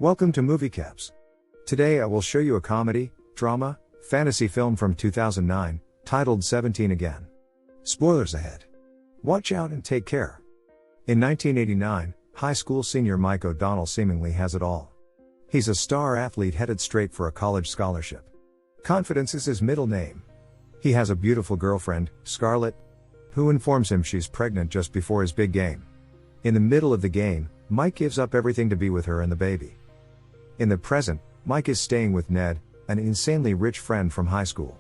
Welcome to Movie Caps. Today I will show you a comedy, drama, fantasy film from 2009, titled 17 Again. Spoilers ahead. Watch out and take care. In 1989, high school senior Mike O'Donnell seemingly has it all. He's a star athlete headed straight for a college scholarship. Confidence is his middle name. He has a beautiful girlfriend, Scarlett, who informs him she's pregnant just before his big game. In the middle of the game, Mike gives up everything to be with her and the baby. In the present, Mike is staying with Ned, an insanely rich friend from high school.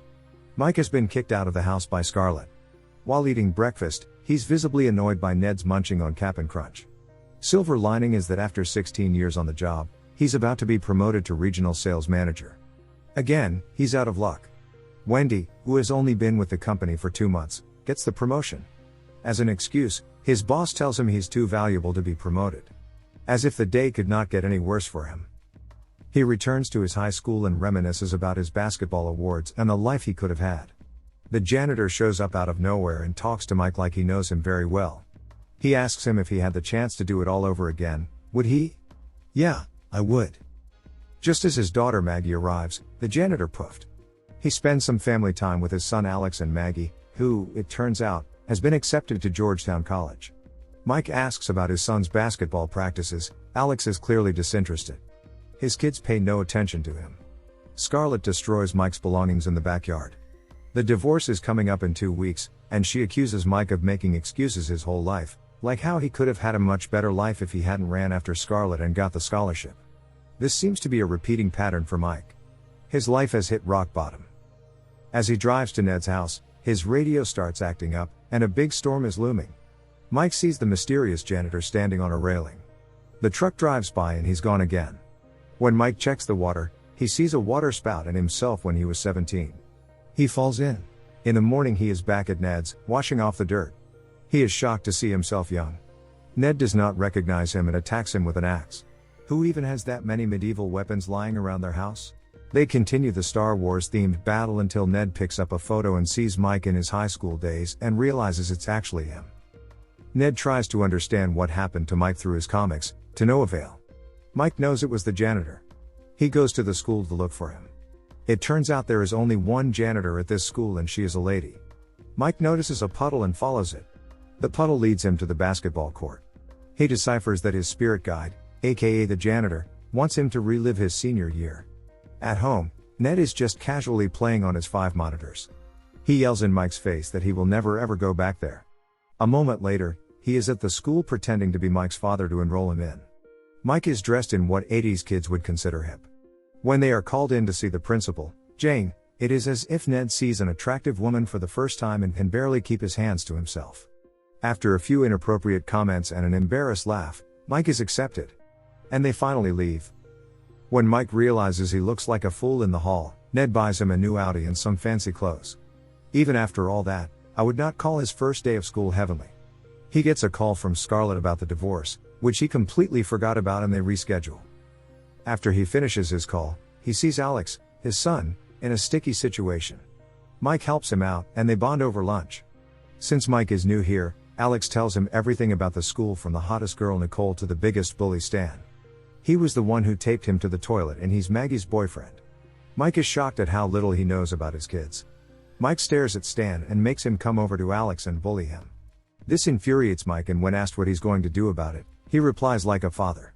Mike has been kicked out of the house by Scarlett. While eating breakfast, he's visibly annoyed by Ned's munching on Cap'n Crunch. Silver lining is that after 16 years on the job, he's about to be promoted to regional sales manager. Again, he's out of luck. Wendy, who has only been with the company for 2 months, gets the promotion. As an excuse, his boss tells him he's too valuable to be promoted. As if the day could not get any worse for him. He returns to his high school and reminisces about his basketball awards and the life he could have had. The janitor shows up out of nowhere and talks to Mike like he knows him very well. He asks him if he had the chance to do it all over again, would he? Yeah, I would. Just as his daughter Maggie arrives, the janitor puffed. He spends some family time with his son Alex and Maggie, who, it turns out, has been accepted to Georgetown College. Mike asks about his son's basketball practices. Alex is clearly disinterested. His kids pay no attention to him. Scarlett destroys Mike's belongings in the backyard. The divorce is coming up in 2 weeks, and she accuses Mike of making excuses his whole life, like how he could have had a much better life if he hadn't ran after Scarlett and got the scholarship. This seems to be a repeating pattern for Mike. His life has hit rock bottom. As he drives to Ned's house, his radio starts acting up, and a big storm is looming. Mike sees the mysterious janitor standing on a railing. The truck drives by and he's gone again. When Mike checks the water, he sees a water spout and himself when he was 17. He falls in. In the morning he is back at Ned's, washing off the dirt. He is shocked to see himself young. Ned does not recognize him and attacks him with an axe. Who even has that many medieval weapons lying around their house? They continue the Star Wars themed battle until Ned picks up a photo and sees Mike in his high school days and realizes it's actually him. Ned tries to understand what happened to Mike through his comics, to no avail. Mike knows it was the janitor. He goes to the school to look for him. It turns out there is only one janitor at this school and she is a lady. Mike notices a puddle and follows it. The puddle leads him to the basketball court. He deciphers that his spirit guide, aka the janitor, wants him to relive his senior year. At home, Ned is just casually playing on his 5 monitors. He yells in Mike's face that he will never ever go back there. A moment later, he is at the school pretending to be Mike's father to enroll him in. Mike is dressed in what 80s kids would consider hip. When they are called in to see the principal, Jane, it is as if Ned sees an attractive woman for the first time and can barely keep his hands to himself. After a few inappropriate comments and an embarrassed laugh, Mike is accepted. And they finally leave. When Mike realizes he looks like a fool in the hall, Ned buys him a new Audi and some fancy clothes. Even after all that, I would not call his first day of school heavenly. He gets a call from Scarlett about the divorce, which he completely forgot about, and they reschedule. After he finishes his call, he sees Alex, his son, in a sticky situation. Mike helps him out, and they bond over lunch. Since Mike is new here, Alex tells him everything about the school, from the hottest girl Nicole to the biggest bully Stan. He was the one who taped him to the toilet and he's Maggie's boyfriend. Mike is shocked at how little he knows about his kids. Mike stares at Stan and makes him come over to Alex and bully him. This infuriates Mike, and when asked what he's going to do about it, he replies like a father.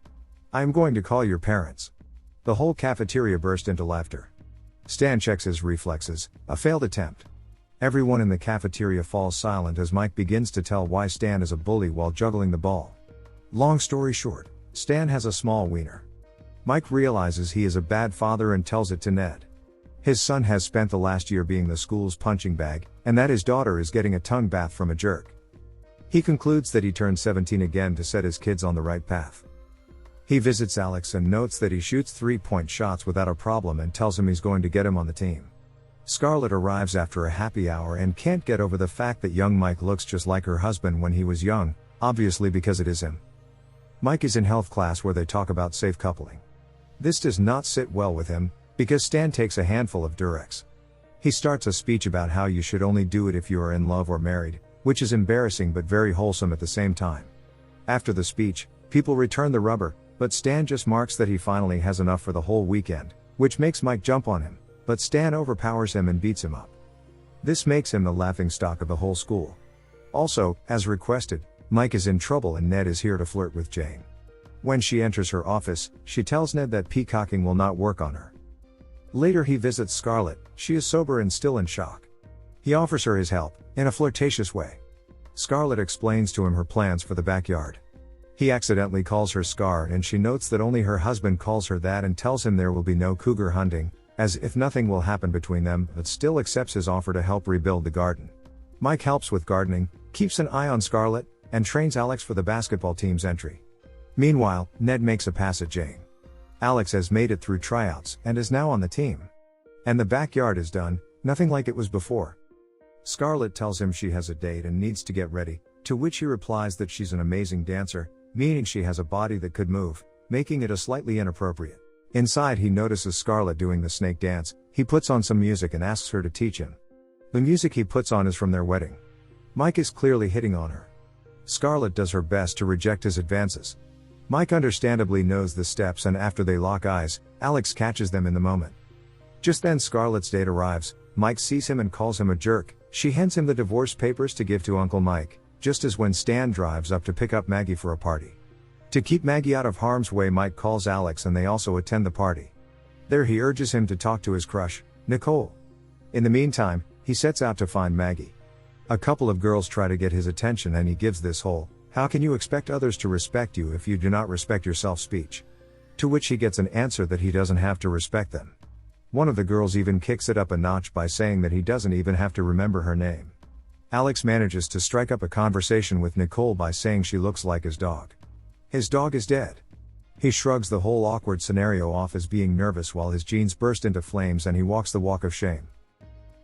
I am going to call your parents. The whole cafeteria burst into laughter. Stan checks his reflexes, a failed attempt. Everyone in the cafeteria falls silent as Mike begins to tell why Stan is a bully while juggling the ball. Long story short, Stan has a small wiener. Mike realizes he is a bad father and tells it to Ned. His son has spent the last year being the school's punching bag, and that his daughter is getting a tongue bath from a jerk. He concludes that he turned 17 again to set his kids on the right path. He visits Alex and notes that he shoots 3-point shots without a problem and tells him he's going to get him on the team. Scarlett arrives after a happy hour and can't get over the fact that young Mike looks just like her husband when he was young, obviously because it is him. Mike is in health class where they talk about safe coupling. This does not sit well with him, because Stan takes a handful of Durex. He starts a speech about how you should only do it if you are in love or married, which is embarrassing but very wholesome at the same time. After the speech, people return the rubber, but Stan just marks that he finally has enough for the whole weekend, which makes Mike jump on him, but Stan overpowers him and beats him up. This makes him the laughingstock of the whole school. Also, as requested, Mike is in trouble and Ned is here to flirt with Jane. When she enters her office, she tells Ned that peacocking will not work on her. Later he visits Scarlett. She is sober and still in shock. He offers her his help, in a flirtatious way. Scarlett explains to him her plans for the backyard. He accidentally calls her Scar and she notes that only her husband calls her that and tells him there will be no cougar hunting, as if nothing will happen between them, but still accepts his offer to help rebuild the garden. Mike helps with gardening, keeps an eye on Scarlett, and trains Alex for the basketball team's entry. Meanwhile, Ned makes a pass at Jane. Alex has made it through tryouts and is now on the team. And the backyard is done, nothing like it was before. Scarlett tells him she has a date and needs to get ready, to which he replies that she's an amazing dancer, meaning she has a body that could move, making it a slightly inappropriate. Inside he notices Scarlett doing the snake dance. He puts on some music and asks her to teach him. The music he puts on is from their wedding. Mike is clearly hitting on her. Scarlett does her best to reject his advances. Mike understandably knows the steps, and after they lock eyes, Alex catches them in the moment. Just then Scarlett's date arrives. Mike sees him and calls him a jerk. She hands him the divorce papers to give to Uncle Mike, just as when Stan drives up to pick up Maggie for a party. To keep Maggie out of harm's way, Mike calls Alex and they also attend the party. There he urges him to talk to his crush, Nicole. In the meantime, he sets out to find Maggie. A couple of girls try to get his attention and he gives this whole, "How can you expect others to respect you if you do not respect yourself?" speech. To which he gets an answer that he doesn't have to respect them. One of the girls even kicks it up a notch by saying that he doesn't even have to remember her name. Alex manages to strike up a conversation with Nicole by saying she looks like his dog. His dog is dead. He shrugs the whole awkward scenario off as being nervous while his jeans burst into flames and he walks the walk of shame.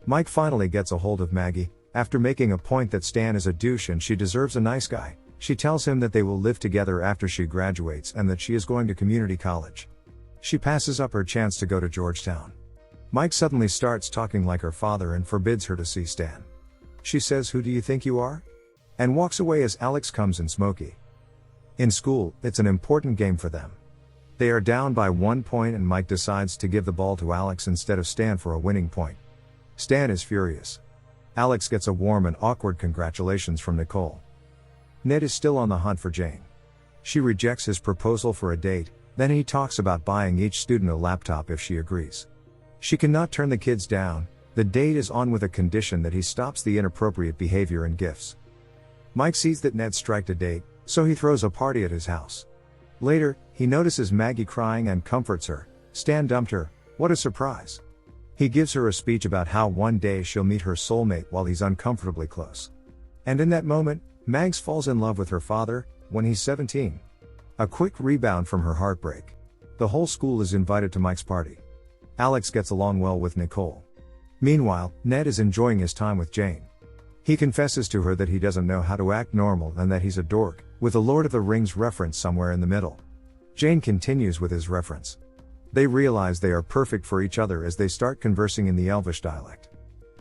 Mike finally gets a hold of Maggie. After making a point that Stan is a douche and she deserves a nice guy, she tells him that they will live together after she graduates and that she is going to community college. She passes up her chance to go to Georgetown. Mike suddenly starts talking like her father and forbids her to see Stan. She says, "Who do you think you are?" and walks away as Alex comes in smoky. In school, it's an important game for them. They are down by 1 point and Mike decides to give the ball to Alex instead of Stan for a winning point. Stan is furious. Alex gets a warm and awkward congratulations from Nicole. Ned is still on the hunt for Jane. She rejects his proposal for a date, then he talks about buying each student a laptop if she agrees. She cannot turn the kids down. The date is on with a condition that he stops the inappropriate behavior and gifts. Mike sees that Ned striked a date, so he throws a party at his house. Later, he notices Maggie crying and comforts her. Stan dumped her. What a surprise. He gives her a speech about how one day she'll meet her soulmate while he's uncomfortably close. And in that moment, Mags falls in love with her father, when he's 17. A quick rebound from her heartbreak. The whole school is invited to Mike's party. Alex gets along well with Nicole. Meanwhile, Ned is enjoying his time with Jane. He confesses to her that he doesn't know how to act normal and that he's a dork, with a Lord of the Rings reference somewhere in the middle. Jane continues with his reference. They realize they are perfect for each other as they start conversing in the Elvish dialect.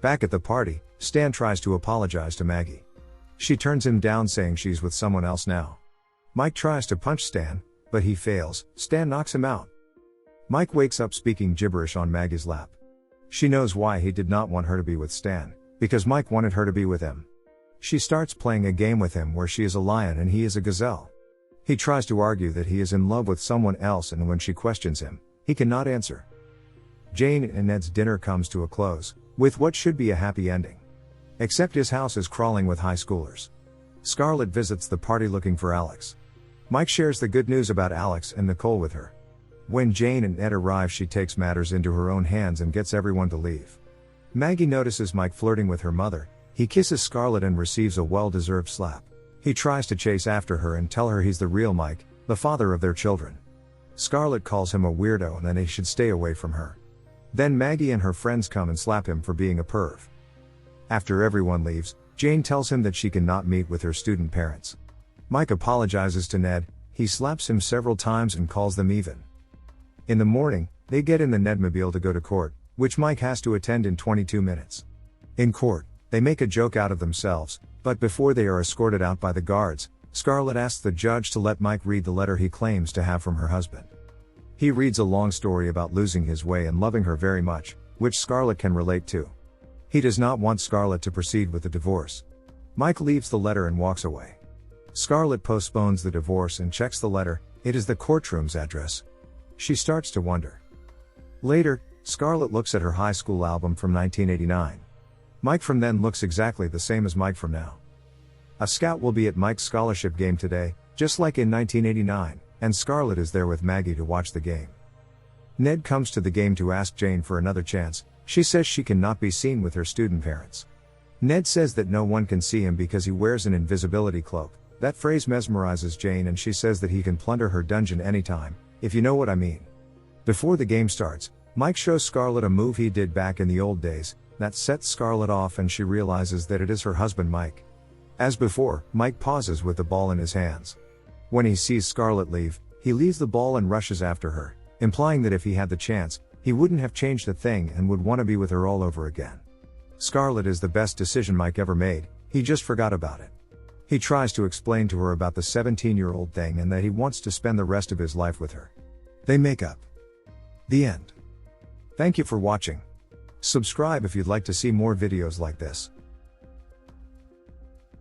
Back at the party, Stan tries to apologize to Maggie. She turns him down saying she's with someone else now. Mike tries to punch Stan, but he fails. Stan knocks him out. Mike wakes up speaking gibberish on Maggie's lap. She knows why he did not want her to be with Stan, because Mike wanted her to be with him. She starts playing a game with him where she is a lion and he is a gazelle. He tries to argue that he is in love with someone else, and when she questions him, he cannot answer. Jane and Ned's dinner comes to a close, with what should be a happy ending. Except his house is crawling with high schoolers. Scarlett visits the party looking for Alex. Mike shares the good news about Alex and Nicole with her. When Jane and Ned arrive, she takes matters into her own hands and gets everyone to leave. Maggie notices Mike flirting with her mother. He kisses Scarlett and receives a well-deserved slap. He tries to chase after her and tell her he's the real Mike, the father of their children. Scarlett calls him a weirdo and that he should stay away from her. Then Maggie and her friends come and slap him for being a perv. After everyone leaves, Jane tells him that she cannot meet with her student parents. Mike apologizes to Ned. He slaps him several times and calls them even. In the morning, they get in the Nedmobile to go to court, which Mike has to attend in 22 minutes. In court, they make a joke out of themselves, but before they are escorted out by the guards, Scarlett asks the judge to let Mike read the letter he claims to have from her husband. He reads a long story about losing his way and loving her very much, which Scarlett can relate to. He does not want Scarlett to proceed with the divorce. Mike leaves the letter and walks away. Scarlett postpones the divorce and checks the letter. It is the courtroom's address. She starts to wonder. Later, Scarlett looks at her high school album from 1989. Mike from then looks exactly the same as Mike from now. A scout will be at Mike's scholarship game today, just like in 1989, and Scarlett is there with Maggie to watch the game. Ned comes to the game to ask Jane for another chance. She says she cannot be seen with her student parents. Ned says that no one can see him because he wears an invisibility cloak. That phrase mesmerizes Jane and she says that he can plunder her dungeon anytime, if you know what I mean. Before the game starts, Mike shows Scarlett a move he did back in the old days, that sets Scarlett off and she realizes that it is her husband Mike. As before, Mike pauses with the ball in his hands. When he sees Scarlett leave, he leaves the ball and rushes after her, implying that if he had the chance, he wouldn't have changed a thing and would want to be with her all over again. Scarlett is the best decision Mike ever made, he just forgot about it. He tries to explain to her about the 17-year-old thing and that he wants to spend the rest of his life with her. They make up. The end. Thank you for watching. Subscribe if you'd like to see more videos like this.